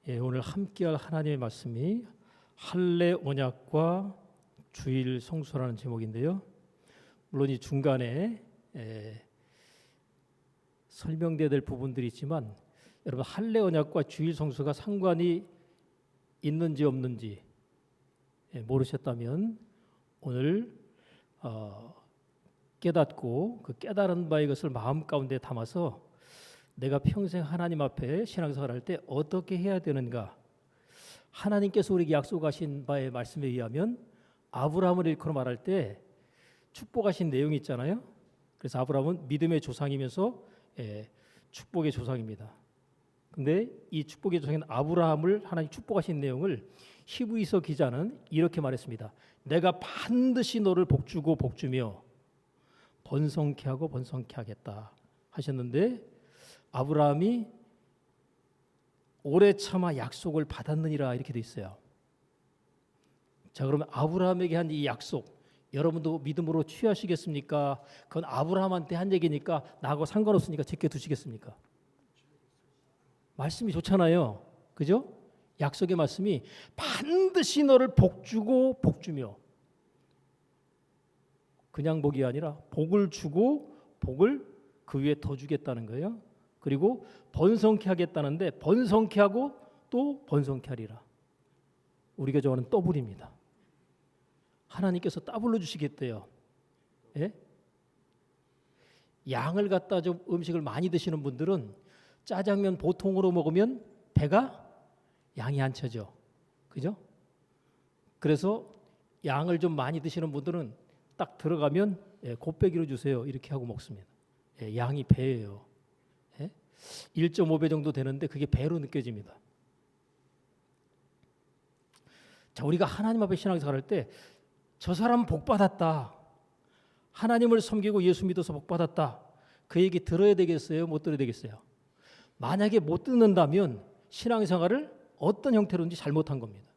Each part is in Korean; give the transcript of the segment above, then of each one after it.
오늘 함께할 하나님의 말씀이 할례 언약과 주일 성수라는 제목인데요. 물론 이 중간에 설명돼야 될 부분들이 있지만 여러분 할례 언약과 주일 성수가 상관이 있는지 없는지 모르셨다면 오늘 깨닫고 그 깨달은 바의 것을 마음 가운데 담아서 내가 평생 하나님 앞에 신앙생활 할 때 어떻게 해야 되는가. 하나님께서 우리에게 약속하신 바의 말씀에 의하면 아브라함을 일컬어 말할 때 축복하신 내용이 있잖아요. 그래서 아브라함은 믿음의 조상이면서 축복의 조상입니다. 근데 이 축복의 조상인 아브라함을 하나님 축복하신 내용을 히브리서 기자는 이렇게 말했습니다. 내가 반드시 너를 복주고 복주며 번성케 하고 번성케 하겠다 하셨는데 아브라함이 오래 참아 약속을 받았느니라 이렇게 돼 있어요. 자, 그러면 아브라함에게 한 이 약속 여러분도 믿음으로 취하시겠습니까? 그건 아브라함한테 한 얘기니까 나하고 상관없으니까 제껴두시겠습니까? 말씀이 좋잖아요. 그죠? 약속의 말씀이 반드시 너를 복주고 복주며 그냥 복이 아니라 복을 주고 복을 그 위에 더 주겠다는 거예요. 그리고 번성케 하겠다는데 번성케 하고 또 번성케 하리라. 우리가 좋아하는 더블입니다. 하나님께서 더블로 주시겠대요. 예? 양을 갖다 좀 음식을 많이 드시는 분들은 짜장면 보통으로 먹으면 배가 양이 안 차죠. 그죠? 그래서 양을 좀 많이 드시는 분들은 딱 들어가면 곱빼기로 주세요. 이렇게 하고 먹습니다. 양이 배예요. 1.5배 정도 되는데 그게 배로 느껴집니다. 자, 우리가 하나님 앞에 신앙생활 할 때 저 사람은 복 받았다. 하나님을 섬기고 예수 믿어서 복 받았다. 그 얘기 들어야 되겠어요? 못 들어야 되겠어요? 만약에 못 듣는다면 신앙생활을 어떤 형태로든지 잘못한 겁니다.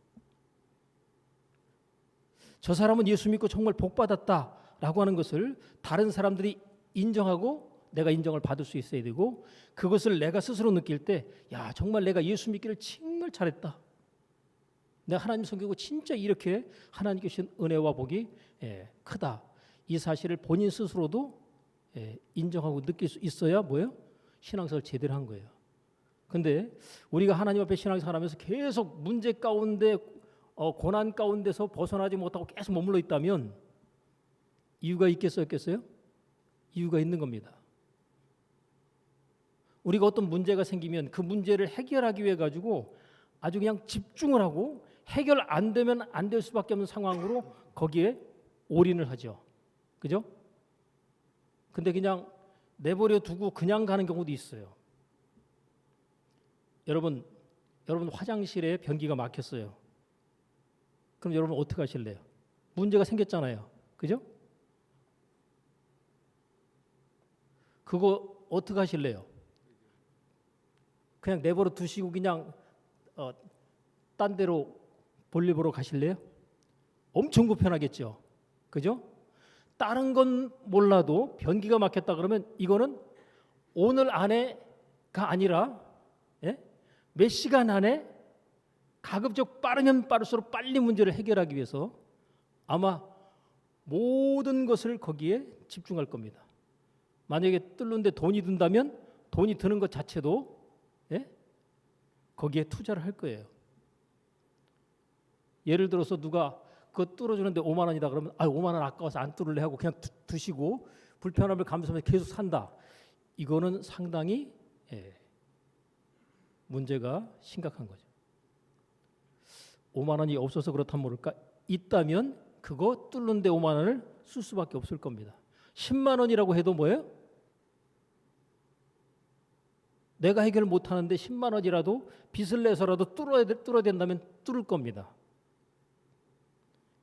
저 사람은 예수 믿고 정말 복 받았다라고 하는 것을 다른 사람들이 인정하고 내가 인정을 받을 수 있어야 되고 그것을 내가 스스로 느낄 때 야, 정말 내가 예수 믿기를 정말 잘했다. 내가 하나님 섬기고 진짜 이렇게 하나님께 주신 은혜와 복이 크다. 이 사실을 본인 스스로도 인정하고 느낄 수 있어야 뭐예요? 신앙생활을 제대로 한 거예요. 근데 우리가 하나님 앞에 신앙생활하면서 계속 문제 가운데 고난 가운데서 벗어나지 못하고 계속 머물러 있다면 이유가 있겠어요? 없겠어요? 이유가 있는 겁니다. 우리가 어떤 문제가 생기면 그 문제를 해결하기 위해 가지고 아주 그냥 집중을 하고 해결 안 되면 안 될 수밖에 없는 상황으로 거기에 올인을 하죠. 그죠? 근데 그냥 내버려 두고 그냥 가는 경우도 있어요. 여러분 화장실에 변기가 막혔어요. 그럼 여러분 어떻게 하실래요? 문제가 생겼잖아요. 그죠? 그거 어떻게 하실래요? 그냥 내버려 두시고 그냥 딴 데로 볼일 보러 가실래요? 엄청 불편하겠죠. 그죠? 다른 건 몰라도 변기가 막혔다 그러면 이거는 오늘 안에가 아니라 몇 시간 안에 가급적 빠르면 빠를수록 빨리 문제를 해결하기 위해서 아마 모든 것을 거기에 집중할 겁니다. 만약에 뚫는데 돈이 든다면 돈이 드는 것 자체도 거기에 투자를 할 거예요. 예를 들어서 누가 그거 뚫어주는데 5만 원이다 그러면 5만 원 아까워서 안 뚫을래 하고 그냥 두시고 불편함을 감수하면서 계속 산다. 이거는 상당히 문제가 심각한 거죠. 5만 원이 없어서 그렇다면 모를까? 있다면 그거 뚫는데 5만 원을 쓸 수밖에 없을 겁니다. 10만 원이라고 해도 뭐예요? 내가 해결을 못하는데 10만 원이라도 빚을 내서라도 뚫어야 된다면 뚫을 겁니다.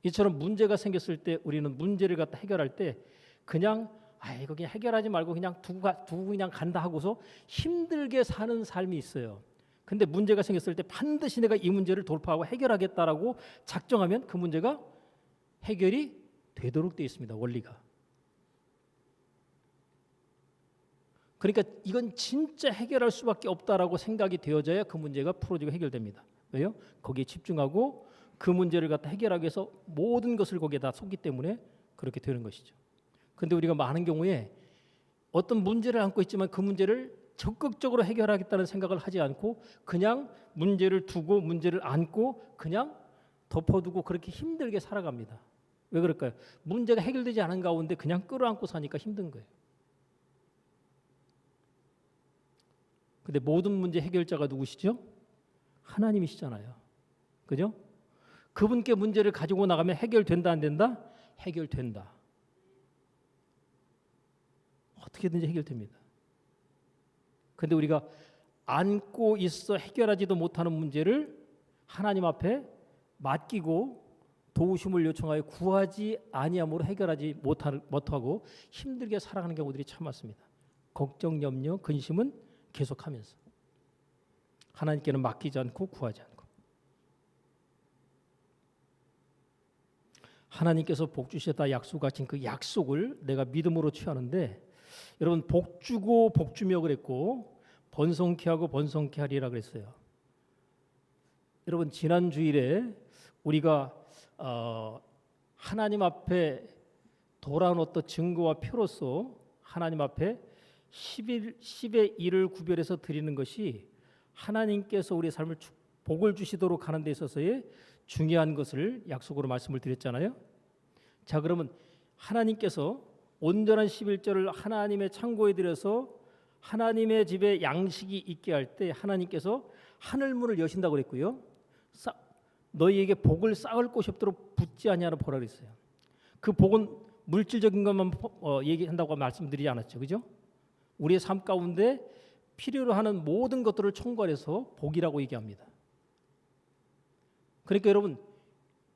이처럼 문제가 생겼을 때 우리는 문제를 갖다 해결할 때 그냥 이거 그냥 해결하지 말고 그냥 두고 그냥 간다 하고서 힘들게 사는 삶이 있어요. 근데 문제가 생겼을 때 반드시 내가 이 문제를 돌파하고 해결하겠다라고 작정하면 그 문제가 해결이 되도록 되어 있습니다. 원리가. 그러니까 이건 진짜 해결할 수밖에 없다라고 생각이 되어져야 그 문제가 풀어지고 해결됩니다. 왜요? 거기에 집중하고 그 문제를 갖다 해결하기 위해서 모든 것을 거기에다 쏟기 때문에 그렇게 되는 것이죠. 그런데 우리가 많은 경우에 어떤 문제를 안고 있지만 그 문제를 적극적으로 해결하겠다는 생각을 하지 않고 그냥 문제를 두고 문제를 안고 그냥 덮어두고 그렇게 힘들게 살아갑니다. 왜 그럴까요? 문제가 해결되지 않은 가운데 그냥 끌어안고 사니까 힘든 거예요. 근데 모든 문제 해결자가 누구시죠? 하나님이시잖아요. 그죠? 그분께 문제를 가지고 나가면 해결된다 안 된다? 해결된다. 어떻게든지 해결됩니다. 근데 우리가 안고 있어 해결하지도 못하는 문제를 하나님 앞에 맡기고 도우심을 요청하여 구하지 아니함으로 해결하지 못하고 힘들게 살아가는 경우들이 참 많습니다. 걱정, 염려, 근심은 계속하면서 하나님께는 맡기지 않고 구하지 않고 하나님께서 복 주시다 약속하신 그 약속을 내가 믿음으로 취하는데 여러분 복 주고 복 주며 그랬고 번성케 하고 번성케 하리라 그랬어요. 여러분 지난 주일에 우리가 하나님 앞에 돌아온 어떤 증거와 표로서 하나님 앞에 10의 1을 구별해서 드리는 것이 하나님께서 우리의 삶을 복을 주시도록 하는 데 있어서의 중요한 것을 약속으로 말씀을 드렸잖아요. 자 그러면 하나님께서 온전한 11조를 하나님의 창고에 들여서 하나님의 집에 양식이 있게 할 때 하나님께서 하늘문을 여신다고 그랬고요. 너희에게 복을 쌓을 곳이 없도록 붓지 아니하라 보라 그랬어요. 그 복은 물질적인 것만 얘기한다고 말씀드리지 않았죠. 그죠? 우리의 삶 가운데 필요로 하는 모든 것들을 총괄해서 복이라고 얘기합니다. 그러니까 여러분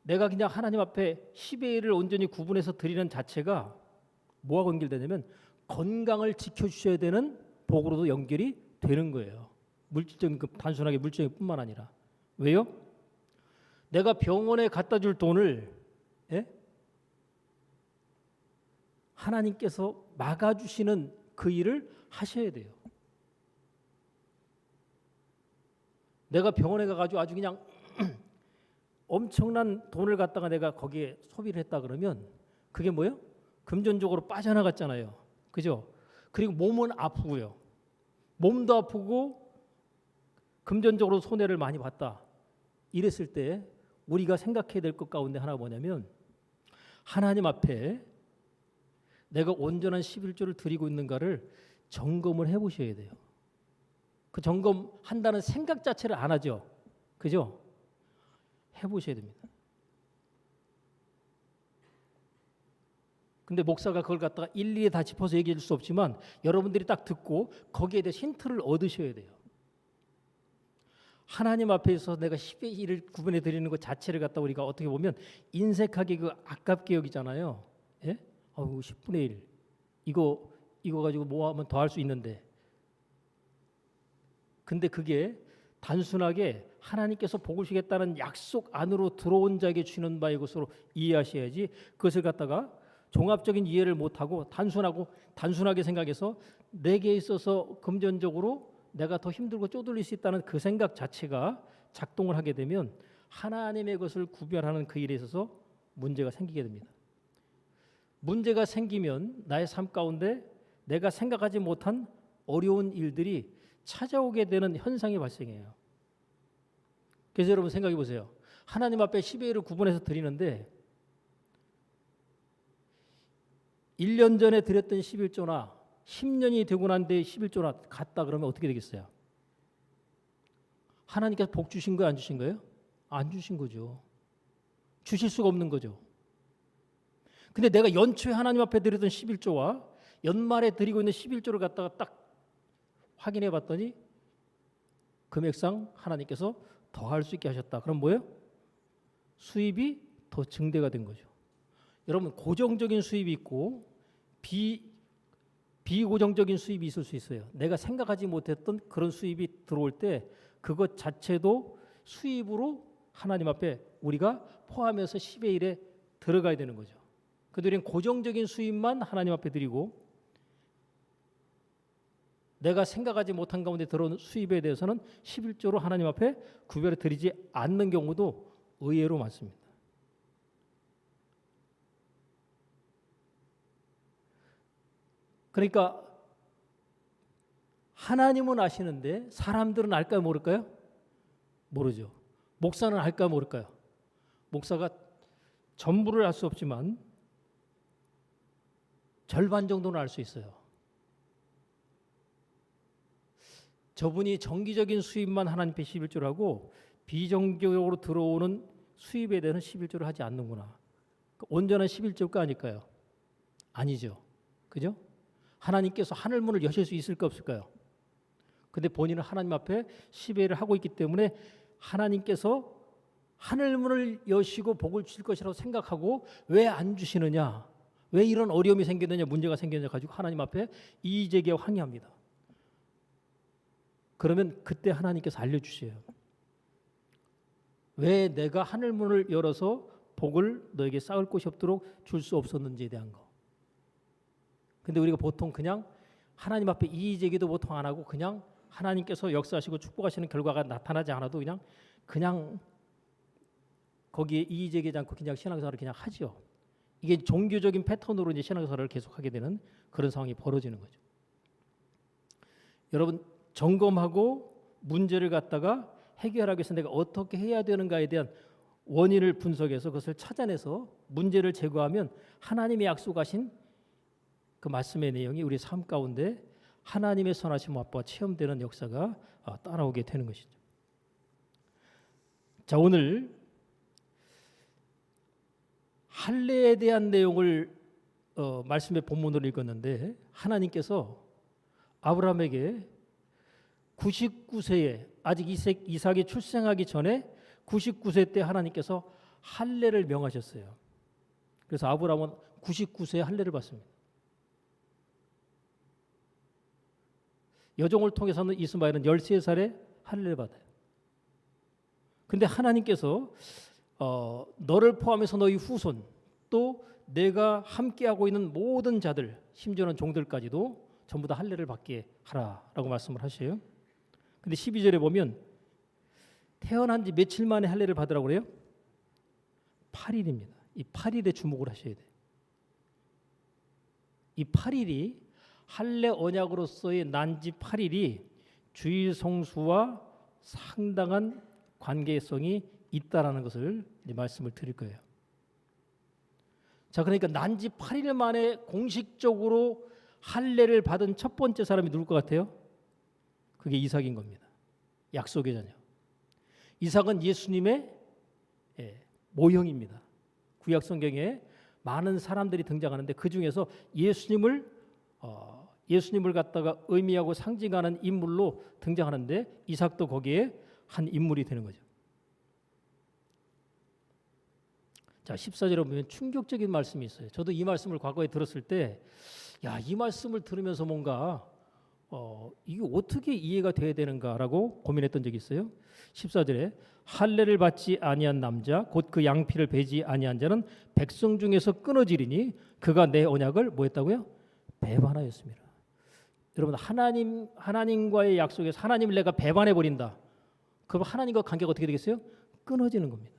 내가 그냥 하나님 앞에 10의 1을 온전히 구분해서 드리는 자체가 뭐하고 연결되냐면 건강을 지켜주셔야 되는 복으로도 연결이 되는 거예요. 물질적인 단순하게 물질적인 뿐만 아니라. 왜요? 내가 병원에 갖다 줄 돈을 하나님께서 막아주시는 그 일을 하셔야 돼요. 내가 병원에 가가지고 아주 그냥 엄청난 돈을 갖다가 내가 거기에 소비를 했다 그러면 그게 뭐예요? 금전적으로 빠져나갔잖아요. 그죠? 그리고 몸은 아프고요. 몸도 아프고 금전적으로 손해를 많이 봤다. 이랬을 때 우리가 생각해야 될 것 가운데 하나가 뭐냐면 하나님 앞에 내가 온전한 11조를 드리고 있는가를 점검을 해보셔야 돼요. 그 점검한다는 생각 자체를 안 하죠. 그죠? 해보셔야 됩니다. 근데 목사가 그걸 갖다가 일일이 다 짚어서 얘기해 줄 수 없지만 여러분들이 딱 듣고 거기에 대해 힌트를 얻으셔야 돼요. 하나님 앞에서 내가 10의 1을 구분해 드리는 것 자체를 갖다 우리가 어떻게 보면 인색하게 그 아깝게 여기잖아요. 예? 10분의 1 이거 가지고 뭐 하면 더 할 수 있는데 근데 그게 단순하게 하나님께서 복을 주겠다는 약속 안으로 들어온 자에게 주는 바의 것으로 이해하셔야지 그것을 갖다가 종합적인 이해를 못하고 단순하게 생각해서 내게 있어서 금전적으로 내가 더 힘들고 쪼들릴 수 있다는 그 생각 자체가 작동을 하게 되면 하나님의 것을 구별하는 그 일에 있어서 문제가 생기게 됩니다. 문제가 생기면 나의 삶 가운데 내가 생각하지 못한 어려운 일들이 찾아오게 되는 현상이 발생해요. 그래서 여러분 생각해 보세요. 하나님 앞에 10의 1을 구분해서 드리는데 1년 전에 드렸던 11조나 10년이 되고 난 뒤에 11조나 갔다 그러면 어떻게 되겠어요? 하나님께서 복 주신 거예요? 안 주신 거예요? 안 주신 거죠. 주실 수가 없는 거죠. 근데 내가 연초에 하나님 앞에 드렸던 11조와 연말에 드리고 있는 11조를 갖다가 딱 확인해 봤더니 금액상 하나님께서 더 할 수 있게 하셨다. 그럼 뭐예요? 수입이 더 증대가 된 거죠. 여러분 고정적인 수입이 있고 비고정적인 수입이 있을 수 있어요. 내가 생각하지 못했던 그런 수입이 들어올 때 그것 자체도 수입으로 하나님 앞에 우리가 포함해서 10의 1에 들어가야 되는 거죠. 그들은 고정적인 수입만 하나님 앞에 드리고 내가 생각하지 못한 가운데 들어오는 수입에 대해서는 11조로 하나님 앞에 구별해 드리지 않는 경우도 의외로 많습니다. 그러니까 하나님은 아시는데 사람들은 알까요, 모를까요? 모르죠. 목사는 알까요, 모를까요? 목사가 전부를 알 수 없지만 절반 정도는 알 수 있어요. 저분이 정기적인 수입만 하나님께 11조를 하고 비정기적으로 들어오는 수입에 대해서는 11조를 하지 않는구나. 온전한 11조가 아닐까요? 아니죠. 그죠? 하나님께서 하늘문을 여실 수 있을까 없을까요? 근데 본인은 하나님 앞에 11회를 하고 있기 때문에 하나님께서 하늘문을 여시고 복을 주실 것이라고 생각하고 왜 안 주시느냐, 왜 이런 어려움이 생겼느냐, 문제가 생겼느냐 가지고 하나님 앞에 이의제기와 항의합니다. 그러면 그때 하나님께서 알려주세요. 왜 내가 하늘문을 열어서 복을 너에게 쌓을 곳이 없도록 줄 수 없었는지에 대한 거. 근데 우리가 보통 그냥 하나님 앞에 이의제기도 보통 안 하고 그냥 하나님께서 역사하시고 축복하시는 결과가 나타나지 않아도 그냥 거기에 이의제기하지 않고 그냥 신앙생활을 그냥 하죠. 이게 종교적인 패턴으로 이제 신앙생활을 계속하게 되는 그런 상황이 벌어지는 거죠. 여러분, 점검하고 문제를 갖다가 해결하기 위해서 내가 어떻게 해야 되는가에 대한 원인을 분석해서 그것을 찾아내서 문제를 제거하면 하나님의 약속하신 그 말씀의 내용이 우리 삶 가운데 하나님의 선하심 맛보아 체험되는 역사가 따라오게 되는 것이죠. 자, 오늘 할례에 대한 내용을 말씀의 본문으로 읽었는데 하나님께서 아브라함에게 99세에 아직 이삭이 출생하기 전에 99세 때 하나님께서 할례를 명하셨어요. 그래서 아브라함은 99세에 할례를 받습니다. 여종을 통해서는 이스마엘은 13살에 할례를 받아요. 근데 하나님께서 너를 포함해서 너희 후손 또 내가 함께하고 있는 모든 자들 심지어는 종들까지도 전부 다 할례를 받게 하라라고 말씀을 하셔요. 근데 12절에 보면 태어난 지 며칠 만에 할례를 받으라고 그래요? 8일입니다. 이 8일에 주목을 하셔야 돼요. 이 8일이 할례 언약으로서의 난지 8일이 주일 성수와 상당한 관계성이 있다라는 것을 이제 말씀을 드릴 거예요. 자, 그러니까 난지 8일 만에 공식적으로 할례를 받은 첫 번째 사람이 누굴 것 같아요? 그게 이삭인 겁니다. 약속의 자녀. 이삭은 예수님의 모형입니다. 구약 성경에 많은 사람들이 등장하는데 그 중에서 예수님을 갖다가 의미하고 상징하는 인물로 등장하는데 이삭도 거기에 한 인물이 되는 거죠. 자, 14절에 보면 충격적인 말씀이 있어요. 저도 이 말씀을 과거에 들었을 때 이 말씀을 들으면서 뭔가 이게 어떻게 이해가 돼야 되는가라고 고민했던 적이 있어요. 14절에 할례를 받지 아니한 남자 곧 그 양피를 베지 아니한 자는 백성 중에서 끊어지리니 그가 내 언약을 뭐 했다고요? 배반하였습니다. 여러분, 하나님과의 약속에서 하나님을 내가 배반해 버린다. 그럼 하나님과 관계가 어떻게 되겠어요? 끊어지는 겁니다.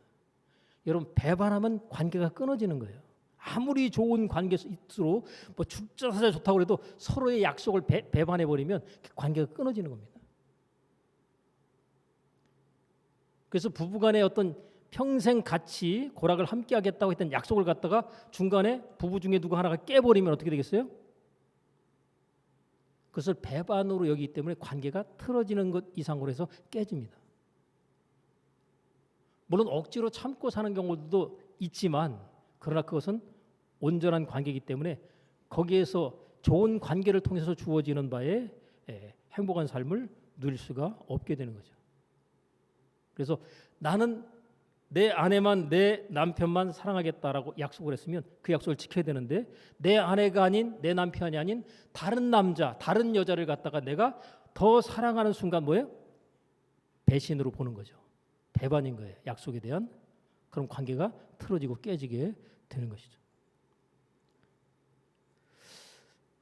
여러분, 배반하면 관계가 끊어지는 거예요. 아무리 좋은 관계일수록 뭐 죽자사자 좋다고 해도 서로의 약속을 배반해 버리면 관계가 끊어지는 겁니다. 그래서 부부간의 어떤 평생 같이 고락을 함께 하겠다고 했던 약속을 갖다가 중간에 부부 중에 누구 하나가 깨버리면 어떻게 되겠어요? 그것을 배반으로 여기기 때문에 관계가 틀어지는 것 이상으로 해서 깨집니다. 물론 억지로 참고 사는 경우도 있지만 그러나 그것은 온전한 관계이기 때문에 거기에서 좋은 관계를 통해서 주어지는 바에 행복한 삶을 누릴 수가 없게 되는 거죠. 그래서 나는 내 아내만 내 남편만 사랑하겠다라고 약속을 했으면 그 약속을 지켜야 되는데 내 아내가 아닌 내 남편이 아닌 다른 남자, 다른 여자를 갖다가 내가 더 사랑하는 순간 뭐예요? 배신으로 보는 거죠. 배반인 거예요. 약속에 대한. 그런 관계가 틀어지고 깨지게 되는 것이죠.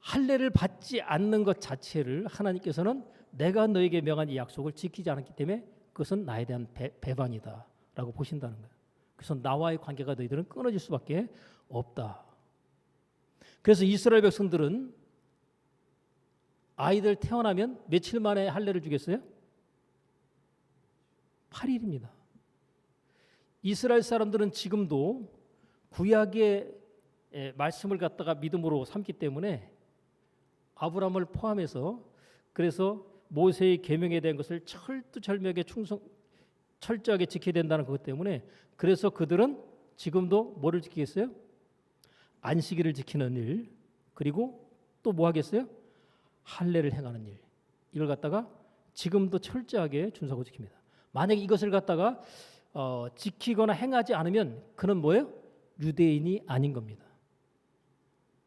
할례를 받지 않는 것 자체를 하나님께서는 내가 너에게 명한 이 약속을 지키지 않았기 때문에 그것은 나에 대한 배반이다라고 보신다는 거예요. 그래서 나와의 관계가 너희들은 끊어질 수밖에 없다. 그래서 이스라엘 백성들은 아이들 태어나면 며칠 만에 할례를 주겠어요? 8일입니다. 이스라엘 사람들은 지금도 구약의 말씀을 갖다가 믿음으로 삼기 때문에 아브라함을 포함해서 그래서 모세의 계명에 대한 것을 철두철미하게 철저하게 지켜야 된다는 것 때문에 그래서 그들은 지금도 뭐를 지키겠어요? 안식일을 지키는 일, 그리고 또 뭐 하겠어요? 할례를 행하는 일. 이걸 갖다가 지금도 철저하게 준수하고 지킵니다. 만약에 이것을 갖다가 지키거나 행하지 않으면 그는 뭐예요? 유대인이 아닌 겁니다.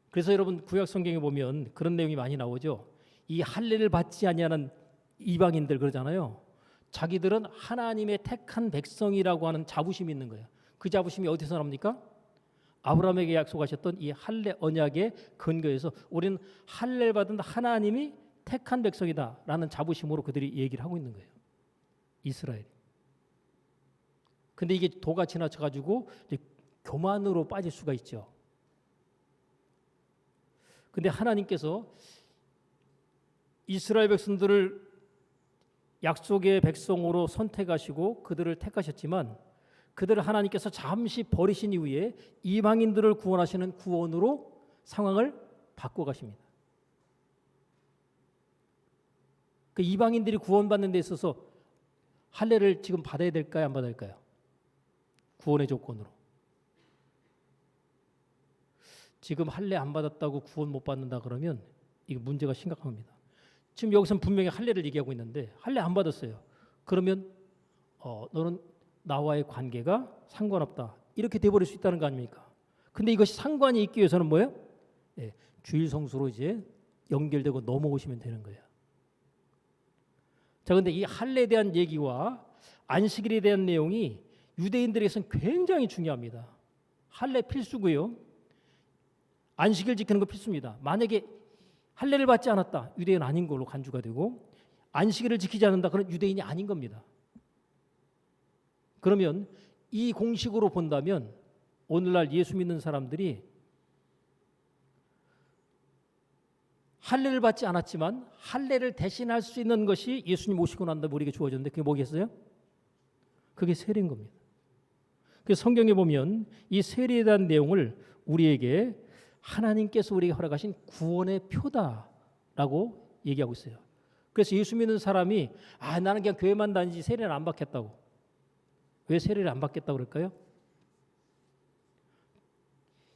그래서 여러분 구약 성경에 보면 그런 내용이 많이 나오죠. 이 할례를 받지 아니하는 이방인들 그러잖아요. 자기들은 하나님의 택한 백성이라고 하는 자부심이 있는 거예요. 그 자부심이 어디서 납니까? 아브라함에게 약속하셨던 이 할례 언약의 근거에서 우리는 할례를 받은 하나님이 택한 백성이다라는 자부심으로 그들이 얘기를 하고 있는 거예요. 이스라엘. 근데 이게 도가 지나쳐가지고 교만으로 빠질 수가 있죠. 근데 하나님께서 이스라엘 백성들을 약속의 백성으로 선택하시고 그들을 택하셨지만 그들을 하나님께서 잠시 버리신 이후에 이방인들을 구원하시는 구원으로 상황을 바꿔가십니다. 그 이방인들이 구원받는 데 있어서 할례를 지금 받아야 될까요? 안 받아야 될까요? 구원의 조건으로. 지금 할례 안 받았다고 구원 못 받는다 그러면 이게 문제가 심각합니다. 지금 여기서는 분명히 할례를 얘기하고 있는데 할례 안 받았어요. 그러면 너는 나와의 관계가 상관없다. 이렇게 돼버릴 수 있다는 거 아닙니까? 근데 이것이 상관이 있기 위해서는 뭐예요? 주일 성수로 이제 연결되고 넘어오시면 되는 거예요. 자, 근데 이 할례에 대한 얘기와 안식일에 대한 내용이 유대인들에게서는 굉장히 중요합니다. 할례 필수고요. 안식일 지키는 거 필수입니다. 만약에 할례를 받지 않았다. 유대인 아닌 걸로 간주가 되고 안식일을 지키지 않는다. 그런 유대인이 아닌 겁니다. 그러면 이 공식으로 본다면 오늘날 예수 믿는 사람들이 할례를 받지 않았지만 할례를 대신할 수 있는 것이 예수님 오시고 난 다음에 우리에게 주어졌는데 그게 뭐겠어요? 그게 세례인 겁니다. 그래서 성경에 보면 이 세례에 대한 내용을 우리에게 하나님께서 우리에게 허락하신 구원의 표다라고 얘기하고 있어요. 그래서 예수 믿는 사람이 나는 그냥 교회만 다니지 세례를 안 받겠다고. 왜 세례를 안 받겠다고 그럴까요?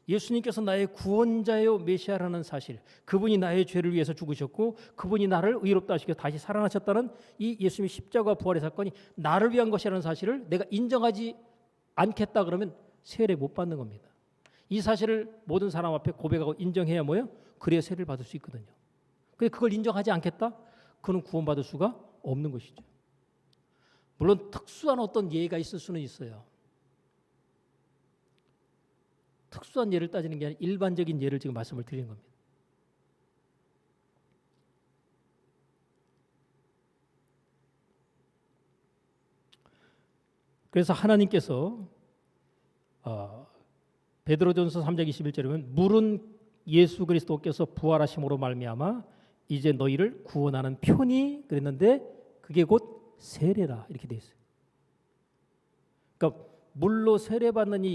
예수님께서 나의 구원자요 메시아라는 사실, 그분이 나의 죄를 위해서 죽으셨고 그분이 나를 의롭다 하시고 다시 살아나셨다는 이 예수님의 십자가 부활의 사건이 나를 위한 것이라는 사실을 내가 인정하지 않겠다 그러면 세례 못 받는 겁니다. 이 사실을 모든 사람 앞에 고백하고 인정해야 뭐예요? 그래야 세례를 받을 수 있거든요. 근데 그걸 인정하지 않겠다? 그는 구원받을 수가 없는 것이죠. 물론 특수한 어떤 예가 있을 수는 있어요. 특수한 예를 따지는 게 아니라 일반적인 예를 지금 말씀을 드리는 겁니다. 그래서 하나님께서 베드로전서 3장 21절에 보면 물은 예수 그리스도께서 부활하심으로 말미암아 이제 너희를 구원하는 표니 그랬는데 그게 곧 세례라 이렇게 돼 있어요. 그러니까 물로 세례받는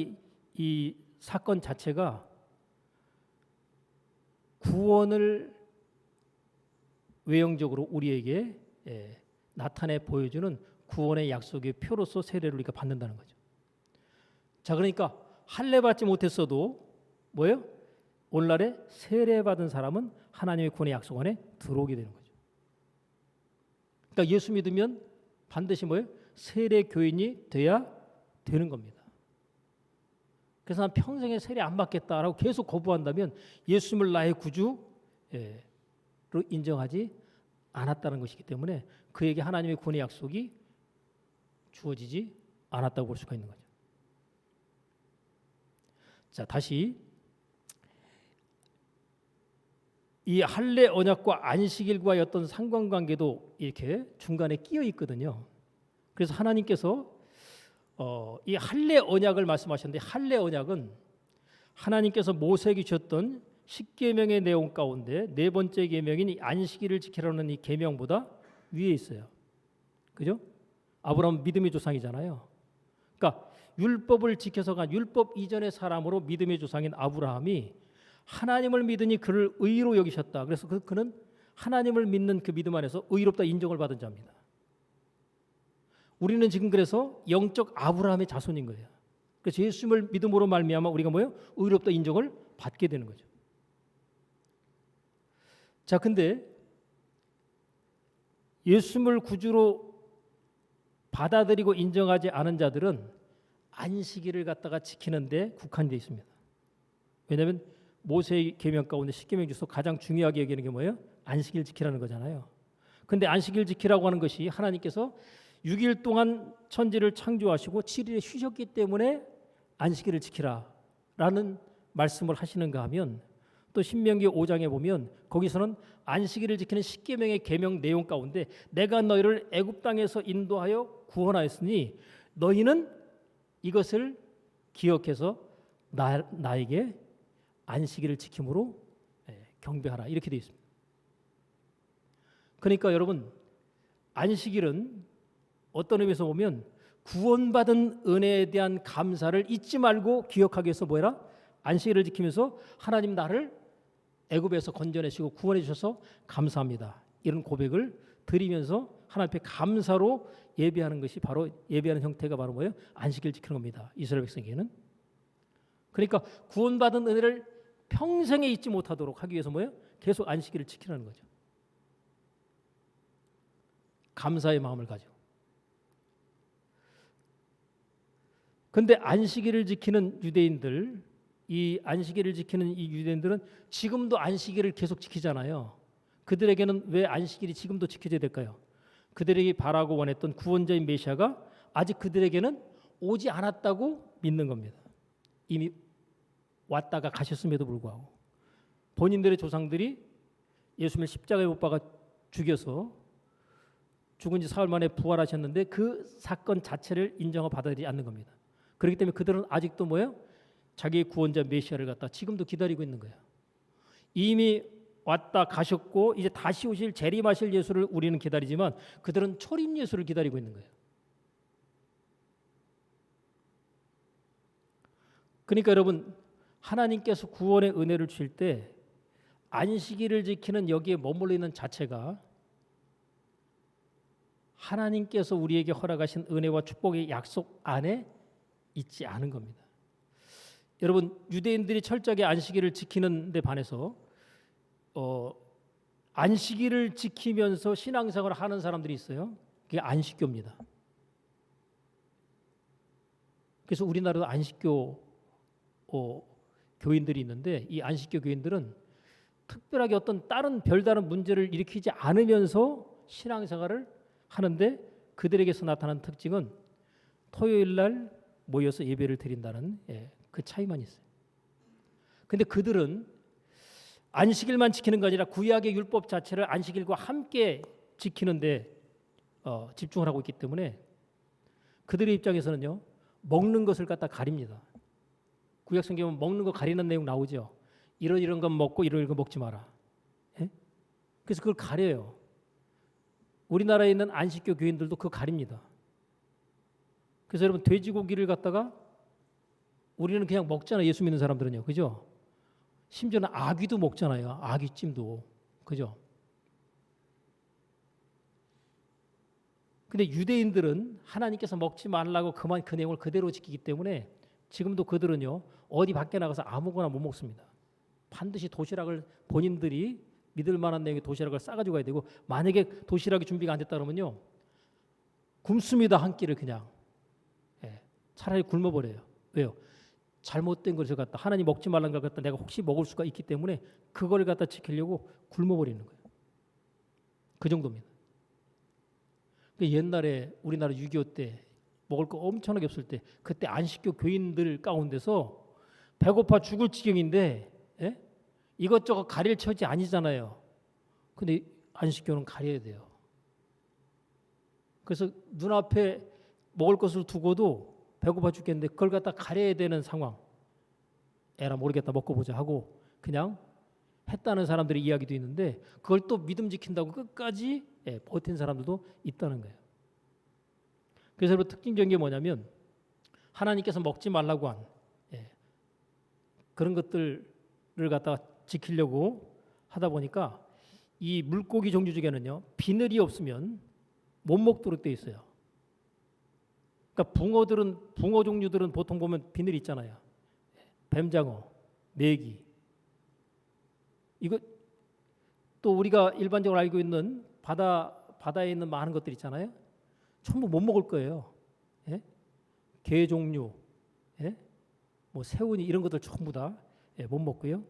이 사건 자체가 구원을 외형적으로 우리에게 나타내 보여주는 구원의 약속의 표로서 세례를 우리가 받는다는 거죠. 자, 그러니까 할례 받지 못했어도 뭐예요? 오늘날에 세례 받은 사람은 하나님의 구원의 약속 안에 들어오게 되는 거죠. 그러니까 예수 믿으면 반드시 뭐예요? 세례 교인이 돼야 되는 겁니다. 그래서 난 평생에 세례 안 받겠다라고 계속 거부한다면 예수님을 나의 구주로 인정하지 않았다는 것이기 때문에 그에게 하나님의 구원의 약속이 주어지지 않았다고 볼 수가 있는 거죠. 자, 다시 이 할례 언약과 안식일과의 어떤 상관관계도 이렇게 중간에 끼어 있거든요. 그래서 하나님께서 이 할례 언약을 말씀하셨는데, 할례 언약은 하나님께서 모세에게 주셨던 10계명의 내용 가운데 네 번째 계명인 이 안식일을 지키라는 이 계명보다 위에 있어요. 그죠? 아브라함은 믿음의 조상이잖아요. 그러니까 율법을 지켜서 간 율법 이전의 사람으로 믿음의 조상인 아브라함이 하나님을 믿으니 그를 의로 여기셨다. 그래서 그는 하나님을 믿는 그 믿음 안에서 의롭다 인정을 받은 자입니다. 우리는 지금 그래서 영적 아브라함의 자손인 거예요. 그래서 예수님을 믿음으로 말미암아 우리가 뭐예요? 의롭다 인정을 받게 되는 거죠. 자, 근데 예수님을 구주로 받아들이고 인정하지 않은 자들은 안식일을 갖다가 지키는데 국한되어 있습니다. 왜냐하면 모세의 계명 가운데 10계명 중에서 가장 중요하게 여기는 게 뭐예요? 안식일 지키라는 거잖아요. 근데 안식일 지키라고 하는 것이 하나님께서 6일 동안 천지를 창조하시고 7일에 쉬셨기 때문에 안식일을 지키라라는 말씀을 하시는가 하면, 또 신명기 5장에 보면 거기서는 안식일을 지키는 10계명의 계명 내용 가운데 내가 너희를 애굽 땅에서 인도하여 구원하였으니 너희는 이것을 기억해서 나에게 안식일을 지킴으로 경배하라, 이렇게 되어 있습니다. 그러니까 여러분, 안식일은 어떤 의미에서 보면 구원받은 은혜에 대한 감사를 잊지 말고 기억하기 위해서 뭐해라? 안식일을 지키면서 하나님 나를 애굽에서 건져내시고 구원해 주셔서 감사합니다, 이런 고백을 드리면서 하나님 앞에 감사로 예배하는 것이 바로, 예배하는 형태가 바로 뭐예요? 안식일 지키는 겁니다, 이스라엘 백성에게는. 그러니까 구원받은 은혜를 평생에 잊지 못하도록 하기 위해서 뭐예요? 계속 안식일을 지키라는 거죠. 감사의 마음을 가지고. 근데 안식일을 지키는 유대인들, 이 안식일을 지키는 이 유대인들은 지금도 안식일을 계속 지키잖아요. 그들에게는 왜 안식일이 지금도 지켜져야 될까요? 그들에게 바라고 원했던 구원자인 메시아가 아직 그들에게는 오지 않았다고 믿는 겁니다. 이미 왔다가 가셨음에도 불구하고 본인들의 조상들이 예수님을 십자가에 못 박아 죽여서 죽은 지 사흘 만에 부활하셨는데 그 사건 자체를 인정하고 받아들이지 않는 겁니다. 그렇기 때문에 그들은 아직도 뭐예요? 자기의 구원자 메시아를 갖다 지금도 기다리고 있는 거예요. 이미 왔다 가셨고 이제 다시 오실 재림하실 예수를 우리는 기다리지만 그들은 초림 예수를 기다리고 있는 거예요. 그러니까 여러분, 하나님께서 구원의 은혜를 주실 때 안식일을 지키는 여기에 머물러 있는 자체가 하나님께서 우리에게 허락하신 은혜와 축복의 약속 안에 있지 않은 겁니다. 여러분, 유대인들이 철저하게 안식일을 지키는 데 반해서 안식일을 지키면서 신앙생활을 하는 사람들이 있어요. 그게 안식교입니다. 그래서 우리나라도 안식교 교인들이 있는데 이 안식교 교인들은 특별하게 어떤 다른 별다른 문제를 일으키지 않으면서 신앙생활을 하는데 그들에게서 나타나는 특징은 토요일 날 모여서 예배를 드린다는 그 차이만 있어요. 근데 그들은 안식일만 지키는 게 아니라 구약의 율법 자체를 안식일과 함께 지키는데 집중을 하고 있기 때문에 그들의 입장에서는요, 먹는 것을 갖다 가립니다. 구약 성경은 먹는 거 가리는 내용 나오죠. 이런 건 먹고 이런 거 먹지 마라. 예? 그래서 그걸 가려요. 우리나라에 있는 안식교 교인들도 그거 가립니다. 그래서 여러분, 돼지고기를 갖다가 우리는 그냥 먹잖아요. 예수 믿는 사람들은요. 그죠? 심지어는 아귀도 먹잖아요. 아귀찜도. 그죠? 근데 유대인들은 하나님께서 먹지 말라고 그 내용을 그대로 지키기 때문에 지금도 그들은요, 어디 밖에 나가서 아무거나 못 먹습니다. 반드시 도시락을 본인들이 믿을 만한 내용의 도시락을 싸가지고 가야 되고, 만약에 도시락이 준비가 안 됐다 그러면요, 굶습니다. 한 끼를 그냥. 차라리 굶어버려요. 왜요? 잘못된 것을 갖다 하나님 먹지 말라는 걸 갖다 내가 혹시 먹을 수가 있기 때문에 그걸 갖다 지키려고 굶어버리는 거예요. 그 정도입니다. 옛날에 우리나라 6.25 때 먹을 거 엄청나게 없을 때 그때 안식교 교인들 가운데서 배고파 죽을 지경인데 이것저것 가릴 처지 아니잖아요. 근데 안식교는 가려야 돼요. 그래서 눈앞에 먹을 것을 두고도 배고파 죽겠는데 그걸 갖다 가려야 되는 상황. 에라 모르겠다 먹고 보자 하고 그냥 했다는 사람들의 이야기도 있는데 그걸 또 믿음 지킨다고 끝까지 버틴 사람들도 있다는 거예요. 그래서 여러분 특징적인 게 뭐냐면 하나님께서 먹지 말라고 한 그런 것들을 갖다가 지키려고 하다 보니까 이 물고기 종류 중에는요 비늘이 없으면 못 먹도록 돼 있어요. 그러니까 붕어 종류들은 보통 보면 비늘이 있잖아요. 뱀장어, 메기. 이거 또 우리가 일반적으로 알고 있는 바다에 있는 많은 것들 있잖아요. 전부 못 먹을 거예요. 예? 게 종류, 예? 뭐 새우니 이런 것들 전부 다 못 먹고요.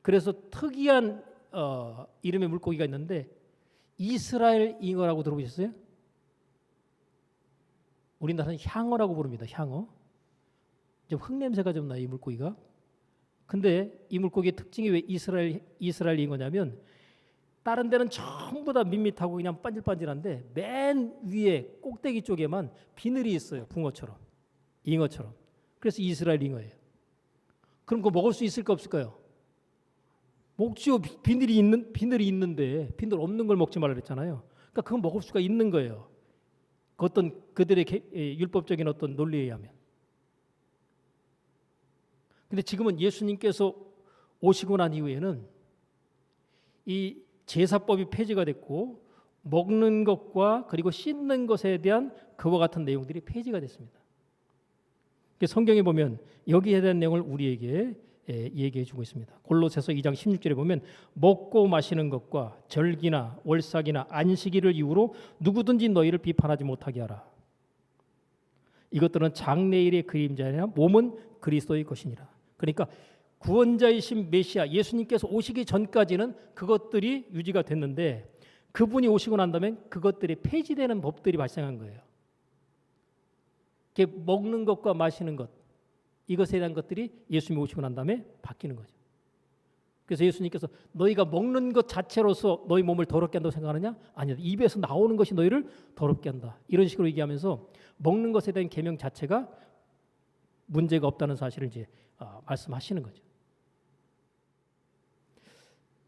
그래서 특이한 이름의 물고기가 있는데 이스라엘 잉어라고 들어보셨어요? 우리나라는 향어라고 부릅니다. 향어. 좀 흙냄새가 좀 나요, 이 물고기가. 근데 이 물고기의 특징이 왜 이스라엘 잉어냐면 다른 데는 전부 다 밋밋하고 그냥 반질반질한데 맨 위에 꼭대기 쪽에만 비늘이 있어요. 붕어처럼, 잉어처럼. 그래서 이스라엘 잉어예요. 그럼 그거 먹을 수 있을까 없을까요? 먹지요. 비늘이 있는데 비늘 없는 걸 먹지 말라 그랬잖아요. 그러니까 그건 먹을 수가 있는 거예요. 그들의 율법적인 어떤 논리에 의하면. 근데 지금은 예수님께서 오시고 난 이후에는 이 제사법이 폐지가 됐고 먹는 것과 그리고 씻는 것에 대한 그와 같은 내용들이 폐지가 됐습니다. 성경에 보면 여기에 대한 내용을 우리에게 얘기해 주고 있습니다. 골로새서 2장 16절에 보면 먹고 마시는 것과 절기나 월삭이나 안식일을 이유로 누구든지 너희를 비판하지 못하게 하라. 이것들은 장래일의 그림자이나 몸은 그리스도의 것이니라. 그러니까 구원자이신 메시아 예수님께서 오시기 전까지는 그것들이 유지가 됐는데 그분이 오시고 난 다음에 그것들이 폐지되는 법들이 발생한 거예요. 먹는 것과 마시는 것 이것에 대한 것들이 예수님이 오시고 난 다음에 바뀌는 거죠. 그래서 예수님께서 너희가 먹는 것 자체로서 너희 몸을 더럽게 한다고 생각하느냐? 아니다. 입에서 나오는 것이 너희를 더럽게 한다. 이런 식으로 얘기하면서 먹는 것에 대한 계명 자체가 문제가 없다는 사실을 이제 말씀하시는 거죠.